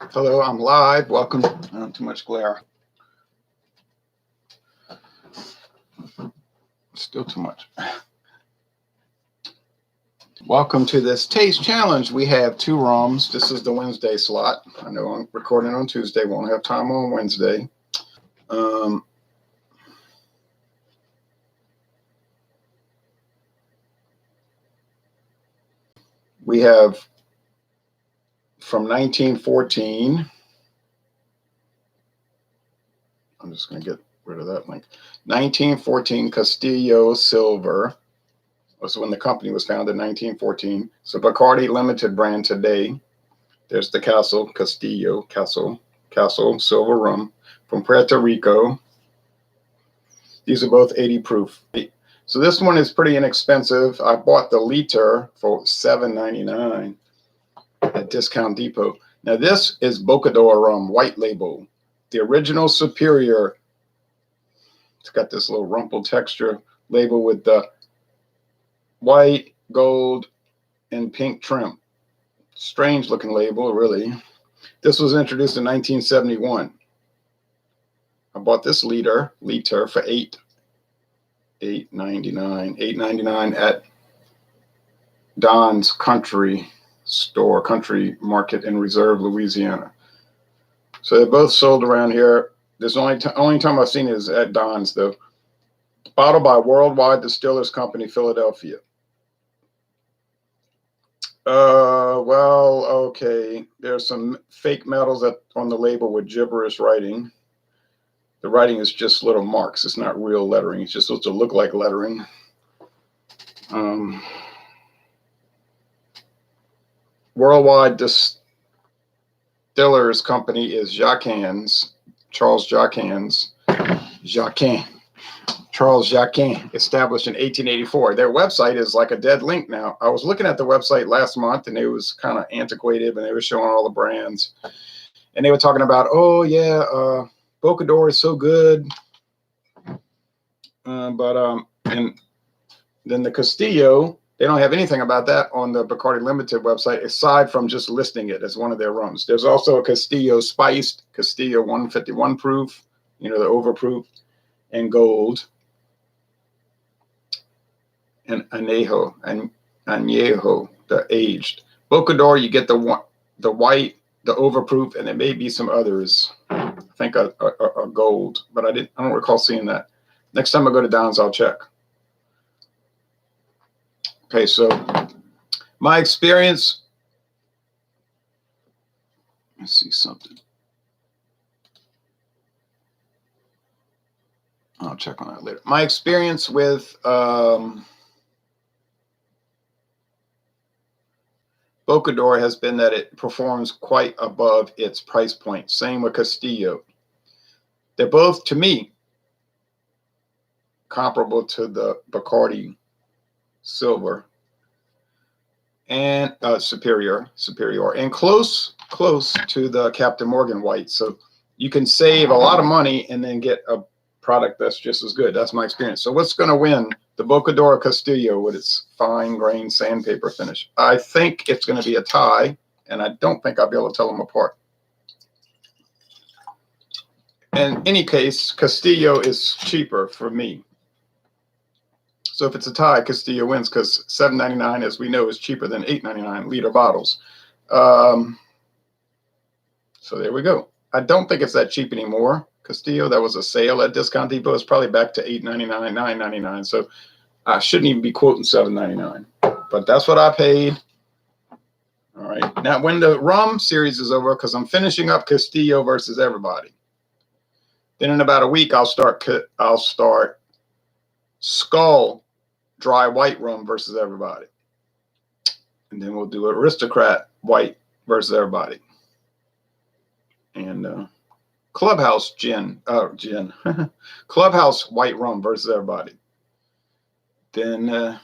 Hello, I'm live. Welcome. Not too much glare. Still too much. Welcome to this taste challenge. We have two rums. This is the Wednesday slot. I know I'm recording on Tuesday. Won't have time on Wednesday. We have from 1914. I'm just going to get rid of that link. 1914 Castillo Silver. Was when the company was founded in 1914. So Bacardi Limited brand today. There's the Castillo Silver Rum from Puerto Rico. These are both 80 proof. So this one is pretty inexpensive. I bought the liter for $7.99 at Discount Depot. Now this is Bocador rum, white label. The original Superior. It's got this little rumpled texture label with the white, gold, and pink trim. Strange looking label, really. This was introduced in 1971. I bought this liter for $8.99 at Don's Country Store, Country Market in Reserve, Louisiana. So they're both sold around here. This only time I've seen it is at Don's, though. Bottled by Worldwide Distillers Company, Philadelphia. Well, okay. There's some fake metals on the label with gibberish writing. The writing is just little marks. It's not real lettering. It's just supposed to look like lettering. Worldwide Distillers Company is Jacquin, Charles Jacquin, established in 1884. Their website is like a dead link now. I was looking at the website last month, and it was kind of antiquated, and they were showing all the brands. And they were talking about, oh, yeah, Bocador is so good. And then the Castillo, they don't have anything about that on the Bacardi Limited website, aside from just listing it as one of their rums. There's also a Castillo spiced, Castillo 151 proof, the overproof, and gold. And añejo, the aged. Bocador, you get the white, the overproof, and there may be some others. I think a gold, but I don't recall seeing that. Next time I go to Don's, I'll check. Okay, so my experience. Let's see something. I'll check on that later. My experience with Bocador has been that it performs quite above its price point. Same with Castillo. They're both, to me, comparable to the Bacardi Silver and Superior, and close to the Captain Morgan White. So you can save a lot of money and then get a product that's just as good. That's my experience. So what's going to win? The Bocador Castillo with its fine grain sandpaper finish. I think it's going to be a tie, and I don't think I'll be able to tell them apart. In any case, Castillo is cheaper for me. So if it's a tie, Castillo wins because $7.99, as we know, is cheaper than $8.99 liter bottles. So there we go. I don't think it's that cheap anymore. Castillo, that was a sale at Discount Depot. It's probably back to $8.99, $9.99. So I shouldn't even be quoting $7.99. But that's what I paid. All right. Now, when the rum series is over, because I'm finishing up Castillo versus everybody. Then in about a week, I'll start Skull dry white rum versus everybody. And then we'll do Aristocrat white versus everybody. And Clubhouse Clubhouse white rum versus everybody. Then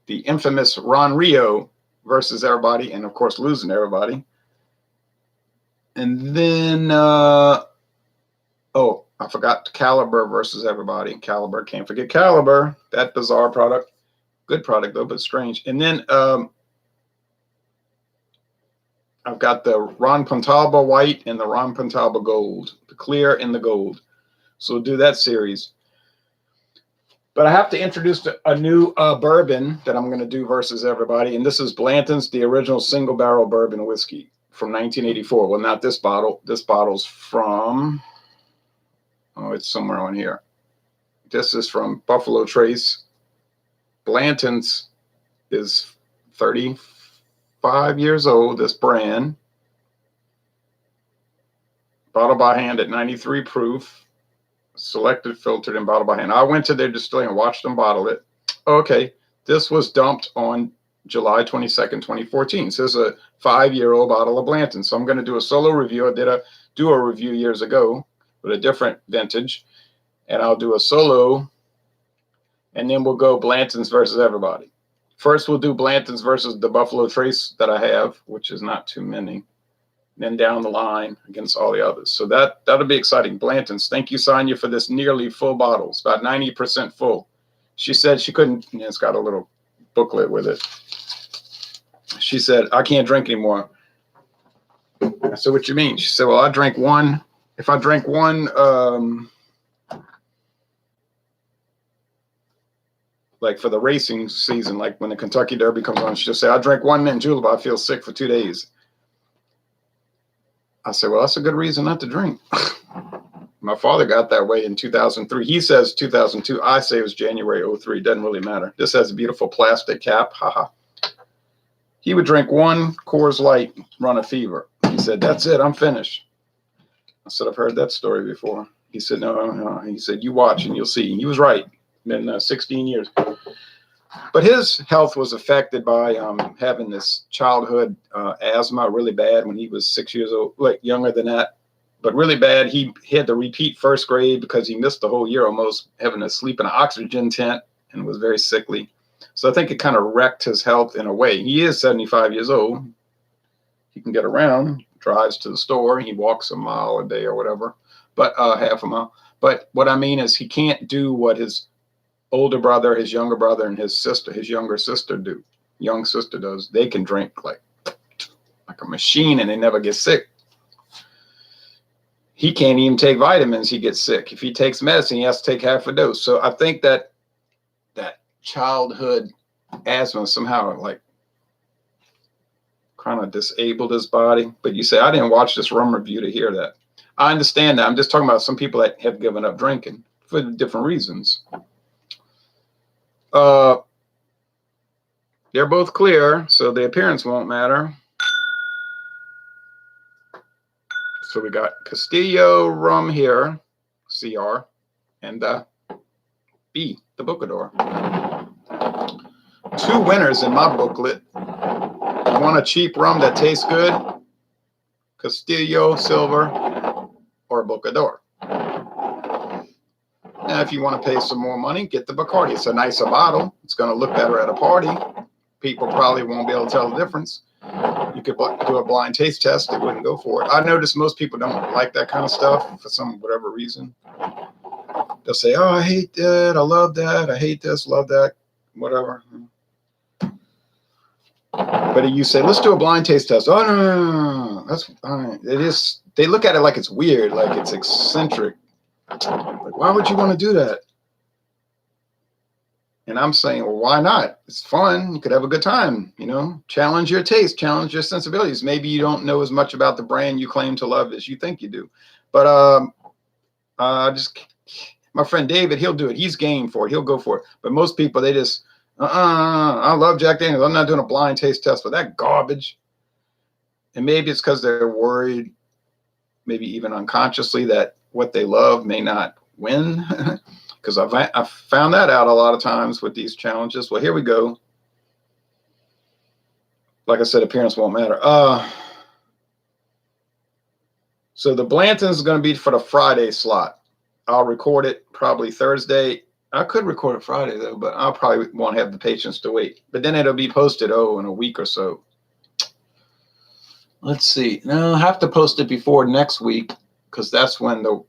the infamous Ron Rio versus everybody, and of course losing everybody. And then I forgot Caliber versus everybody. Caliber, can't forget Caliber. That bizarre product. Good product though, but strange. And then I've got the Ron Pontalba white and the Ron Pontalba gold, the clear and the gold. So we'll do that series. But I have to introduce a new bourbon that I'm going to do versus everybody. And this is Blanton's, the original single barrel bourbon whiskey from 1984. Well, not this bottle. This bottle's from, oh, it's somewhere on here. This is from Buffalo Trace. Blanton's is 35 years old, this brand. Bottle by hand at 93 proof. Selected, filtered, and bottled by hand. I went to their distillery and watched them bottle it. Okay, this was dumped on July 22nd, 2014. So this is a 5-year-old bottle of Blanton. So I'm going to do a solo review. I did do a review years ago with a different vintage, and I'll do a solo, and then we'll go Blanton's versus everybody. First, we'll do Blanton's versus the Buffalo Trace that I have, which is not too many. Then down the line against all the others. So that'll be exciting. Blanton's, thank you, Sonia, for this nearly full bottle. It's about 90% full. She said she couldn't, it's got a little booklet with it. She said, I can't drink anymore. I said, what you mean? She said, well, I drank one. If I drank one, like for the racing season, like when the Kentucky Derby comes on, she'll say, I drank one mint julep, I feel sick for 2 days. I said, well, that's a good reason not to drink. My father got that way in 2003. He says 2002. I say it was January 03. Doesn't really matter. This has a beautiful plastic cap. Haha. He would drink one Coors Light, run a fever. He said, that's it. I'm finished. I said, I've heard that story before. He said, no. He said, you watch and you'll see. He was right. Been 16 years. But his health was affected by having this childhood asthma really bad when he was 6 years old, like younger than that, but really bad. He had to repeat first grade because he missed the whole year almost, having to sleep in an oxygen tent, and was very sickly. So I think it kind of wrecked his health in a way. He is 75 years old. He can get around, drives to the store. He walks a mile a day or whatever, but half a mile. But what I mean is he can't do what his older brother, his younger brother, and his younger sister do. Young sister does. They can drink like a machine and they never get sick. He can't even take vitamins. He gets sick. If he takes medicine, he has to take half a dose. So I think that childhood asthma somehow like kind of disabled his body. But you say, I didn't watch this rum review to hear that. I understand that. I'm just talking about some people that have given up drinking for different reasons. They're both clear, so the appearance won't matter. So we got Castillo rum here, CR, and B, the Bocador. 2 winners in my booklet. You want a cheap rum that tastes good? Castillo Silver or Bocador. Now, if you want to pay some more money, get the Bacardi. It's a nicer bottle. It's going to look better at a party. People probably won't be able to tell the difference. You could do a blind taste test. They wouldn't go for it. I noticed most people don't like that kind of stuff for whatever reason. They'll say, oh, I hate that. I love that. I hate this, love that, whatever. But you say, let's do a blind taste test. Oh, no. That's it is. They look at it like it's weird, like it's eccentric. Like, why would you want to do that? And I'm saying, well, why not? It's fun. You could have a good time, challenge your taste, challenge your sensibilities. Maybe you don't know as much about the brand you claim to love as you think you do. But my friend David, he'll do it. He's game for it. He'll go for it. But most people, they just, I love Jack Daniels. I'm not doing a blind taste test for that garbage. And maybe it's because they're worried, maybe even unconsciously, that what they love may not win. Because I've found that out a lot of times with these challenges. Well, here we go. Like I said, appearance won't matter. So the Blanton's is going to be for the Friday slot. I'll record it probably Thursday. I could record it Friday, though, but I'll probably won't have the patience to wait. But then it'll be posted, in a week or so. Let's see. No, I have to post it before next week because that's when the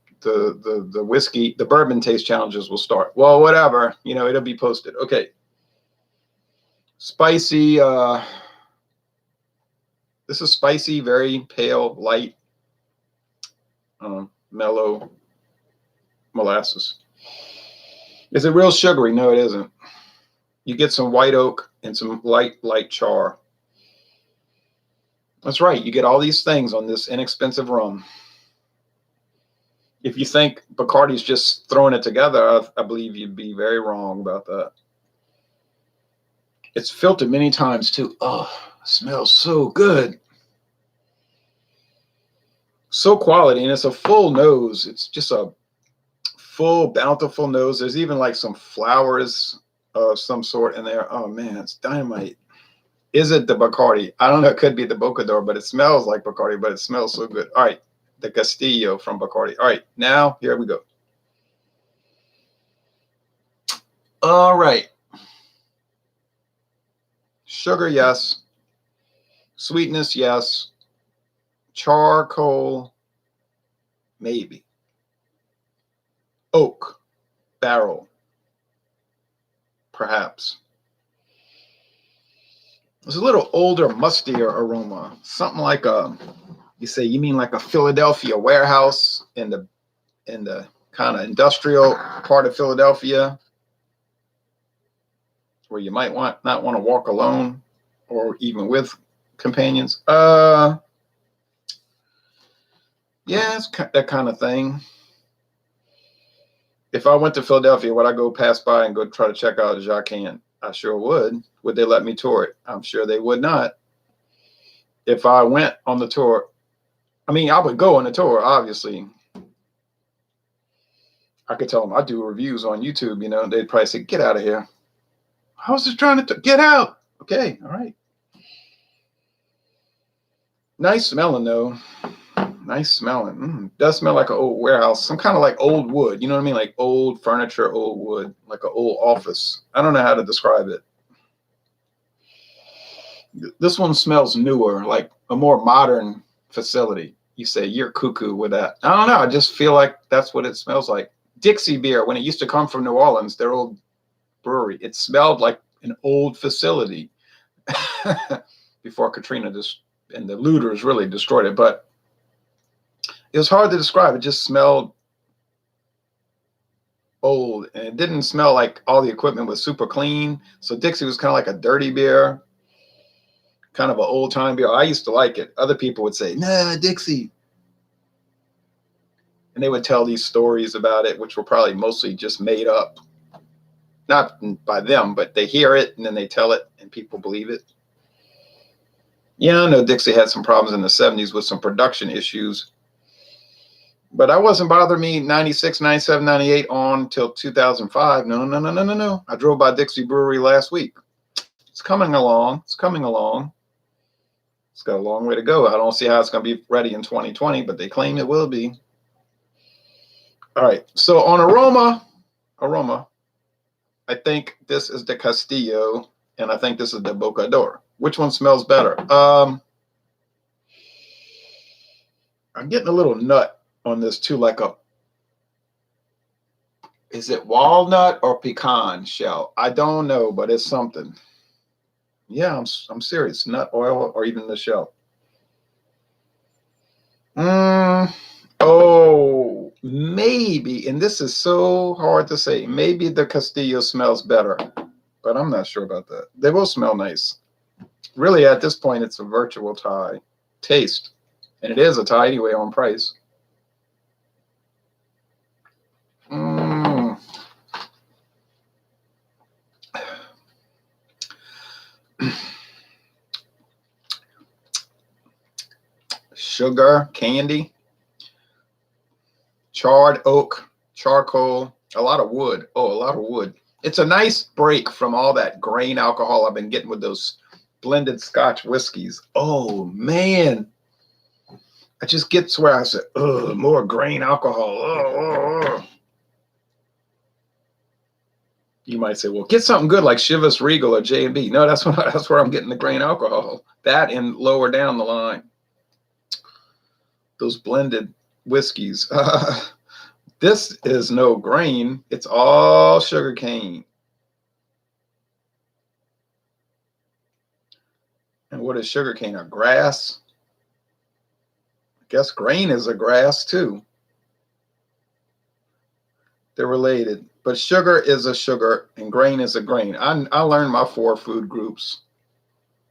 whiskey, the bourbon taste challenges will start. Well, whatever, it'll be posted. Okay. Spicy. This This is spicy, very pale, light, mellow molasses. Is it real sugary? No, it isn't. You get some white oak and some light char. That's right. You get all these things on this inexpensive rum. If you think Bacardi's just throwing it together, I believe you'd be very wrong about that. It's filtered many times too. Oh, it smells so good. So quality, and it's a full nose. It's just a full, bountiful nose. There's even like some flowers of some sort in there. Oh man, it's dynamite. Is it the Bacardi? I don't know. It could be the Bocador, but it smells like Bacardi, but it smells so good. All right. The Castillo from Bacardi. All right. Now, here we go. All right. Sugar, yes. Sweetness, yes. Charcoal, maybe. Oak, barrel, perhaps. It's a little older, mustier aroma. Something like you mean like a Philadelphia warehouse in the kind of industrial part of Philadelphia where you might not want to walk alone or even with companions. Yeah, it's that kind of thing. If I went to Philadelphia, would I go pass by and go try to check out Jacquin? I sure would. Would they let me tour it? I'm sure they would not. If I went on the tour, I mean, I would go on the tour, obviously. I could tell them I do reviews on YouTube, you know, they'd probably say, get out of here. I was just trying to get out. Okay, all right. Nice smelling, though. Nice smelling. Does smell like an old warehouse, some kind of like old wood. You know what I mean? Like old furniture, old wood, like an old office. I don't know how to describe it. This one smells newer, like a more modern facility. You say you're cuckoo with that. I don't know. I just feel like that's what it smells like. Dixie beer, when it used to come from New Orleans, their old brewery, it smelled like an old facility before Katrina and the looters really destroyed it. But it was hard to describe. It just smelled old, and it didn't smell like all the equipment was super clean. So Dixie was kind of like a dirty beer, kind of an old time beer. I used to like it. Other people would say, nah, Dixie. And they would tell these stories about it, which were probably mostly just made up. Not by them, but they hear it and then they tell it and people believe it. Yeah, I know Dixie had some problems in the 70s with some production issues. But that wasn't bothering me 96, 97, 98 on till 2005. No. I drove by Dixie Brewery last week. It's coming along. It's coming along. It's got a long way to go. I don't see how it's going to be ready in 2020, but they claim it will be. All right. So on aroma, I think this is the Castillo, and I think this is the Bocador. Which one smells better? I'm getting a little nut on this too, like is it walnut or pecan shell? I don't know, but it's something. Yeah, I'm serious. Nut oil or even the shell. Oh, maybe, and this is so hard to say. Maybe the Castillo smells better, but I'm not sure about that. They both smell nice. Really, at this point, it's a virtual tie. Taste, and it is a tie anyway on price. Sugar, candy, charred oak, charcoal, a lot of wood. Oh, a lot of wood. It's a nice break from all that grain alcohol I've been getting with those blended Scotch whiskeys. Oh, man. I just get to where I said, oh, more grain alcohol. Oh. You might say, well, get something good like Chivas Regal or J&B. No, that's where I'm getting the grain alcohol. That and lower down the line. Those blended whiskeys. This is no grain. It's all sugar cane. And what is sugar cane? A grass? Guess grain is a grass too. They're related, but sugar is a sugar and grain is a grain. I learned my 4 food groups.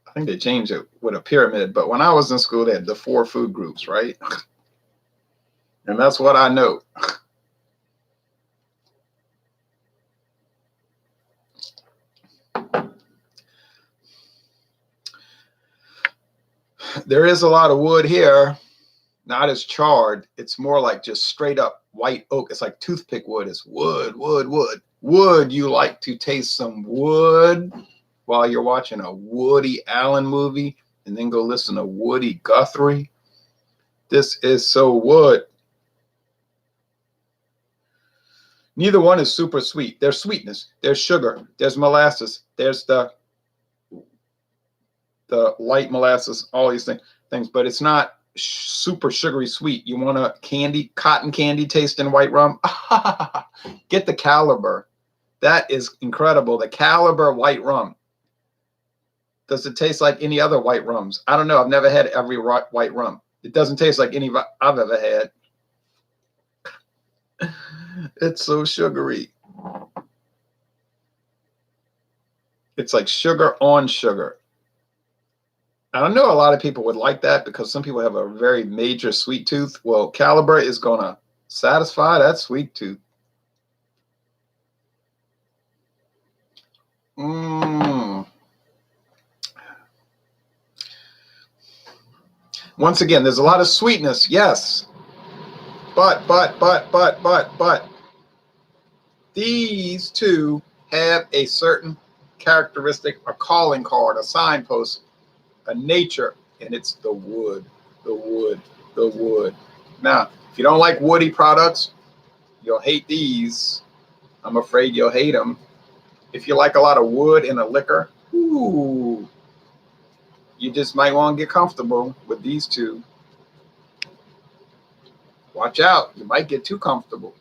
I think they changed it with a pyramid, but when I was in school, they had the 4 food groups, right? And that's what I know. There is a lot of wood here, not as charred. It's more like just straight up white oak. It's like toothpick wood. It's wood, wood, wood. Would you like to taste some wood while you're watching a Woody Allen movie and then go listen to Woody Guthrie? This is so wood. Neither one is super sweet. There's sweetness, there's sugar, there's molasses, there's the light molasses, all these things, but it's not super sugary sweet. You want a cotton candy taste in white rum? Get the Caliber. That is incredible. The Caliber white rum. Does it taste like any other white rums? I don't know. I've never had every white rum. It doesn't taste like any I've ever had. It's so sugary. It's like sugar on sugar. I know a lot of people would like that because some people have a very major sweet tooth. Well, Caliber is going to satisfy that sweet tooth. Once again, there's a lot of sweetness, yes. But these two have a certain characteristic, a calling card, a signpost, a nature, and it's the wood, the wood, the wood. Now, if you don't like woody products, you'll hate these. I'm afraid you'll hate them. If you like a lot of wood in a liquor, ooh, you just might want to get comfortable with these two. Watch out, you might get too comfortable.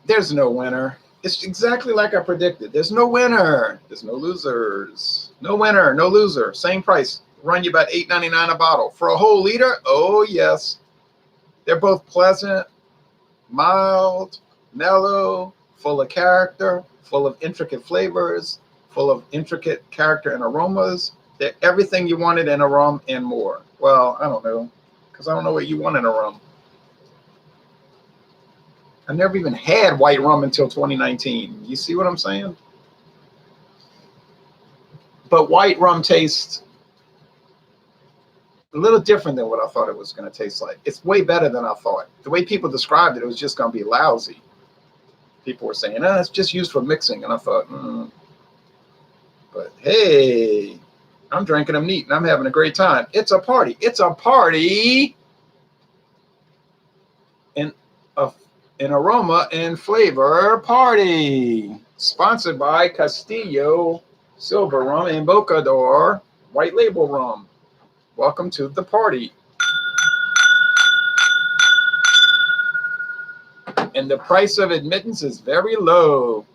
There's no winner. It's exactly like I predicted. There's no winner. There's no losers. No winner, no loser. Same price. Run you about $8.99 a bottle. For a whole liter, oh yes. They're both pleasant, mild, mellow, full of character, full of intricate flavors, full of intricate character and aromas. They're everything you wanted in a rum and more. Well, I don't know, because I don't know what you want in a rum. I never even had white rum until 2019. You see what I'm saying? But white rum tastes a little different than what I thought it was going to taste like. It's way better than I thought. The way people described it, it was just going to be lousy. People were saying, it's just used for mixing. And I thought, But hey, I'm drinking them neat and I'm having a great time. It's a party. It's a party. An aroma and flavor party. Sponsored by Castillo Silver Rum and Bocador White Label Rum. Welcome to the party. And the price of admittance is very low.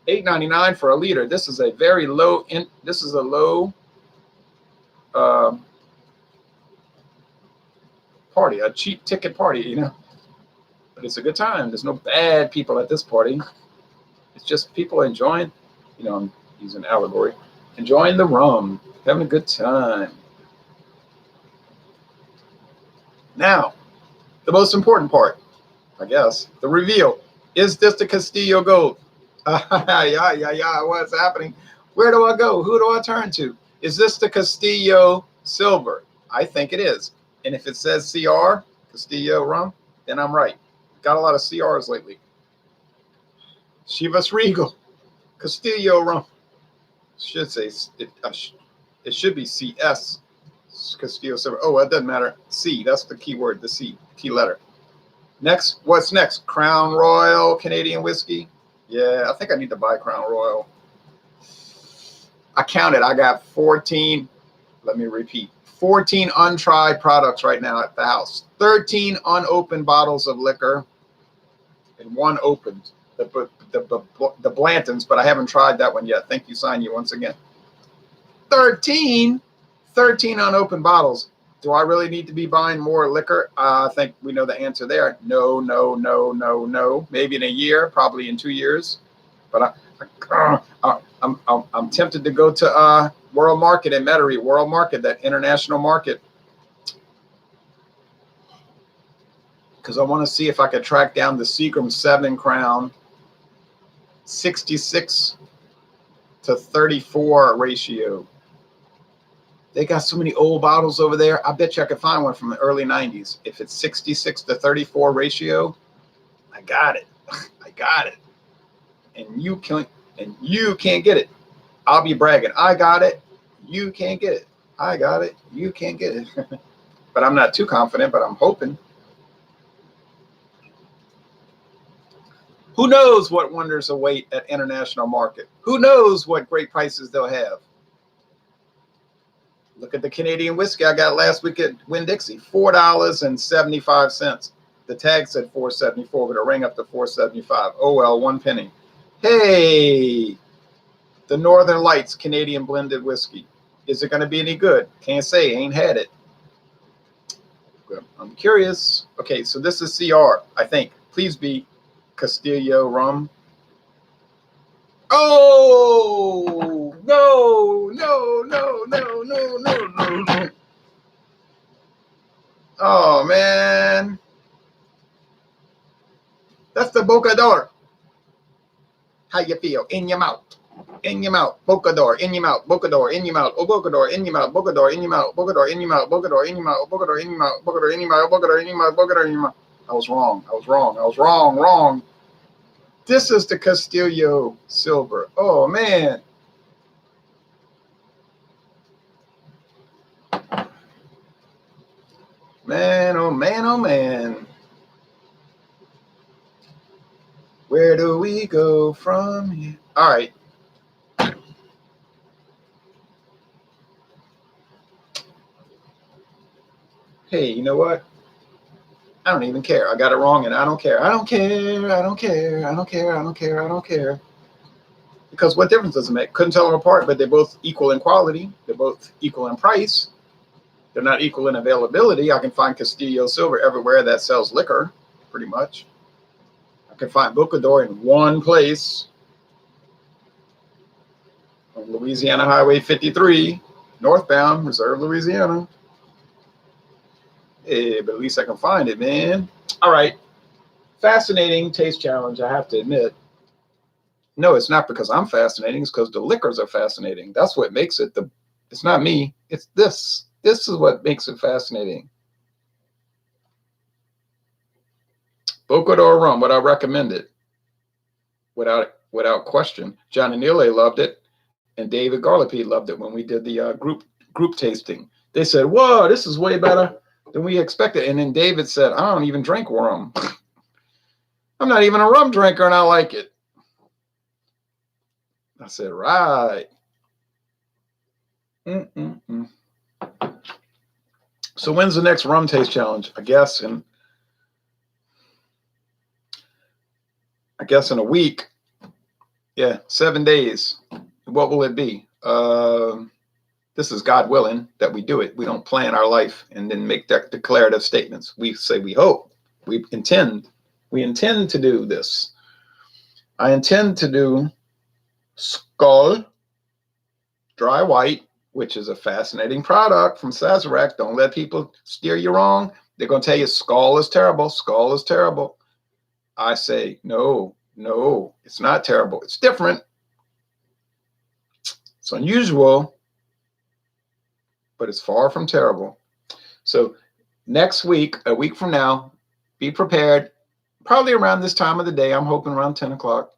$8.99 for a liter. This is a very low. This is a low party, a cheap ticket party, you know. But it's a good time. There's no bad people at this party. It's just people enjoying, I'm using allegory, enjoying the rum, having a good time. Now, the most important part, I guess, the reveal. Is this the Castillo Gold? Yeah. What's happening? Where do I go? Who do I turn to? Is this the Castillo Silver? I think it is. And if it says CR, Castillo Rum, then I'm right. Got a lot of CRs lately. Chivas Regal, Castillo Rum. Should say it should be CS, Castillo Silver. Oh, it doesn't matter. C, that's the key word, the C, key letter. Next, what's next? Crown Royal Canadian whiskey. Yeah, I think I need to buy Crown Royal. I counted. I got 14. Let me repeat. 14 untried products right now at the house. 13 unopened bottles of liquor and 1 opened. The Blantons, but I haven't tried that one yet. Thank you, Sonia, once again. 13, 13 unopened bottles. Do I really need to be buying more liquor? I think we know the answer there. No, no, no, no, no. Maybe in a year, probably in 2 years. But I'm tempted to go to World Market in Metairie, World Market, that international market, because I want to see if I could track down the Seagram 7 Crown 66 to 34 ratio. They got so many old bottles over there. I bet you I could find one from the early 90s. If it's 66 to 34 ratio, I got it. I got it. And you can't get it. I'll be bragging. I got it. You can't get it. I got it. You can't get it. But I'm not too confident, but I'm hoping. Who knows what wonders await at international market? Who knows what great prices they'll have? Look at the Canadian whiskey I got last week at Winn-Dixie, $4.75. The tag said $4.74, but it rang up to $4.75. Oh well, 1 penny. Hey, the Northern Lights Canadian blended whiskey. Is it going to be any good? Can't say. Ain't had it. I'm curious. Okay, so this is CR, I think. Please be Castillo rum. Oh, no, no, no, no, no, no, no, no. Oh, man. That's the Bocador. How you feel? In your mouth. In your mouth. Bocador. In your mouth. Bocador. In your mouth. Oh, Bocador. In your mouth. Bocador. In your mouth. Bocador. In your mouth. Bocador. In your mouth. Bocador. In your mouth. Bocador. In your mouth. Bocador. In your mouth. Bocador. In your mouth. I was wrong. I was wrong. I was wrong. Wrong. This is the Castillo Silver. Oh, man. Man, oh, man, oh, man. Where do we go from here? All right. Hey, you know what? I don't even care. I got it wrong, and I don't care. I don't care. I don't care. I don't care. I don't care. I don't care. Because what difference does it make? Couldn't tell them apart, but they're both equal in quality. They're both equal in price. They're not equal in availability. I can find Castillo Silver everywhere that sells liquor, pretty much. I can find Bocador in one place on Louisiana Highway 53, northbound, Reserve, Louisiana. Hey, but at least I can find it, man. All right. Fascinating taste challenge, I have to admit. No, it's not because I'm fascinating. It's because the liquors are fascinating. That's what makes it. It's not me. It's this. This is what makes it fascinating. Bocador rum, would I recommend it? Without question. John and Neil loved it, and David Garlipe loved it when we did the group tasting. They said, "Whoa, this is way better than we expected." And then David said, "I don't even drink rum. I'm not even a rum drinker, and I like it." I said, "Right." So when's the next rum taste challenge? I guess in a week. Yeah, 7 days. What will it be? This is God willing that we do it. We don't plan our life and then make declarative statements. We say we hope, we intend to do this. I intend to do Skull Dry White, which is a fascinating product from Sazerac. Don't let people steer you wrong. They're going to tell you Skull is terrible. Skull is terrible. I say, no, it's not terrible. It's different. It's unusual, but it's far from terrible. So next week, a week from now, be prepared. Probably around this time of the day. I'm hoping around 10 o'clock.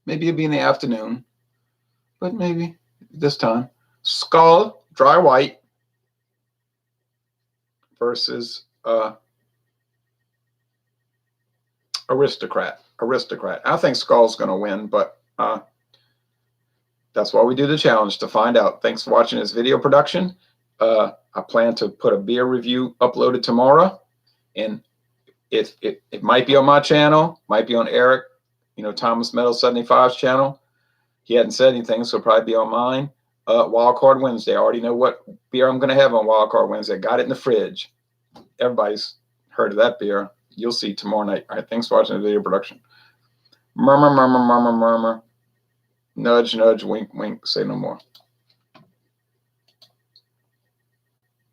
Maybe it'll be in the afternoon, but maybe this time. Skull Dry White versus Aristocrat. I think Skull's going to win, but that's why we do the challenge, to find out. Thanks for watching this video production. I plan to put a beer review uploaded tomorrow, and it might be on my channel, might be on Eric, Thomas Meadows 75's channel. He hadn't said anything, so it'll probably be on mine. Wild Card Wednesday. I already know what beer I'm going to have on Wild Card Wednesday. Got it in the fridge. Everybody's heard of that beer. You'll see tomorrow night. All right, thanks for watching the video production. Murmur, murmur, murmur, murmur. Nudge, nudge, wink, wink. Say no more.